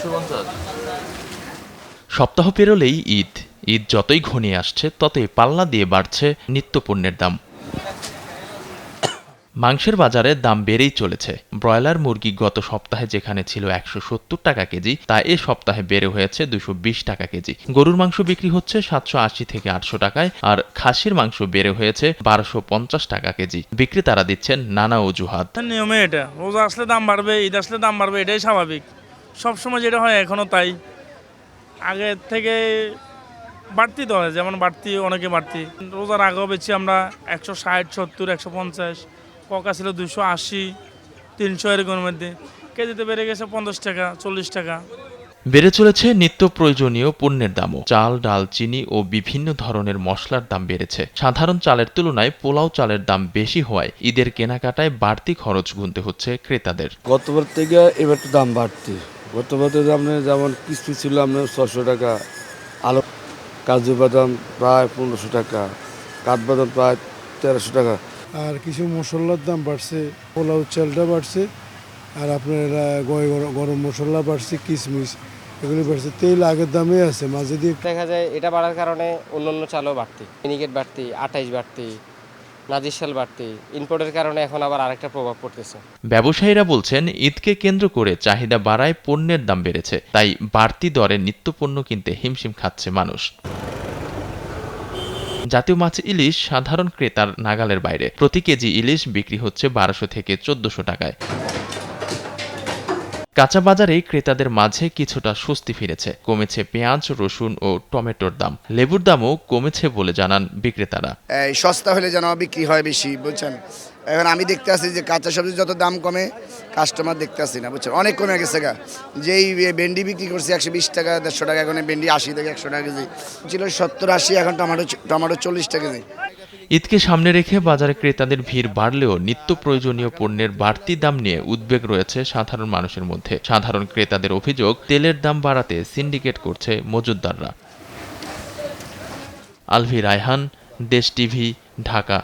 150। সপ্তাহ পেরোলেই ঈদ যতই ঘনিয়ে আসছে ততই পাল্লা দিয়ে বাড়ছে নিত্যপণ্যের দাম। মাংসের বাজারে দাম বেড়েই চলেছে। ব্রয়লার মুরগি গত সপ্তাহে যেখানে ছিল 170 টাকা কেজি, তা এ সপ্তাহে বেড়ে হয়েছে 220 টাকা কেজি। গরুর মাংস বিক্রি হচ্ছে 780 থেকে 800 টাকায়, আর খাসির মাংস বেড়ে হয়েছে 1250 টাকা কেজি। বিক্রেতারা দিচ্ছেন নানা অজুহাত। নিয়মে এটা, রোজা আসলে দাম বাড়বে, ঈদ আসলে দাম বাড়বে, এটাই স্বাভাবিক। সবসময় যেটা হয় এখনও তাই। আগে থেকে বাড়তি তো হয়, যেমন বাড়তি অনেকে বাড়তি। রোজার আগেও বেশি আমরা 160, 70, 150, ককা ছিল 280, 300 এরকমের মধ্যে। কেজিতে বেড়ে গেছে 50 টাকা, 40 টাকা। বেড়ে চলেছে নিত্য প্রয়োজনীয় পণ্যের দামও। চাল, ডাল, চিনি ও বিভিন্ন ধরনের মশলার দাম বেড়েছে। সাধারণ চালের তুলনায় পোলাও চালের দাম বেশি হওয়ায় ঈদের কেনাকাটায় বাড়তি খরচ গুনতে হচ্ছে ক্রেতাদের। গতবার থেকে এবার তো দাম বাড়তি। গতবার তো আপনার যেমন কিস্তি ছিল আপনার 600 টাকা, আলু কাজু বাদাম প্রায় 1500 টাকা, কাঠবাদাম প্রায় 1300 টাকা। আর কিছু মশলার দাম বাড়ছে, পোলাও চালটা বাড়ছে, আর আপনার গরম মশলা বাড়ছে, কিশমিশ এগুলি বাড়ছে। তেল আগের দামে আছে, মাঝে দিয়ে দেখা যায় এটা বাড়ার কারণে অন্যান্য চালও বাড়তি, মিনিকেট বাড়তি, আটাইশ বাড়তি, নাজিরশাল বাড়তি, ইম্পোর্টের কারণে এখন আবার আরেকটা প্রভাব পড়তেছে। ব্যবসায়ীরা বলছেন ঈদকে কেন্দ্র করে চাহিদা বাড়ায় পণ্যের দাম বেড়েছে, তাই বাড়তি দরে নিত্যপণ্য কিনতে হিমশিম খাচ্ছে মানুষ। জাতীয় মাছ ইলিশ সাধারণ ক্রেতার নাগালের বাইরে। প্রতি কেজি ইলিশ বিক্রি হচ্ছে 1200 থেকে 1400 টাকায়। কাঁচা বাজারে ক্রেতাদের মাঝে কিছুটা স্বস্তি ফিরেছে। কমেছে পেঁয়াজ, রসুন ও টমেটোর দাম। লেবুর দামও কমেছে বলে জানান বিক্রেতারা। সস্তা হলে যেন বিক্রি হয় বেশি, বুঝছেন। এখন আমি দেখতে আসি যে কাঁচা সবজি যত দাম কমে, কাস্টমার দেখতে আসি না, বুঝছেন। অনেক কমে গেছে গা। যেই ভেন্ডি বিক্রি করছি 120 টাকা, 150 টাকা, এখন ভেন্ডি 80 থেকে 100 টাকা কেজি ছিল, 70-80, এখন টমেটো 40 টাকা কেজি। ঈদকে সামনে রেখে বাজারে ক্রেতাদের ভিড় বাড়লেও নিত্য প্রয়োজনীয় পণ্যের বাড়তি দাম নিয়ে উদ্বেগ রয়েছে সাধারণ মানুষের মধ্যে। সাধারণ ক্রেতাদের অভিযোগ, তেলের দাম বাড়াতে সিন্ডিকেট করছে মজুতদাররা। আলভি রায়হান, দেশ টিভি, ঢাকা।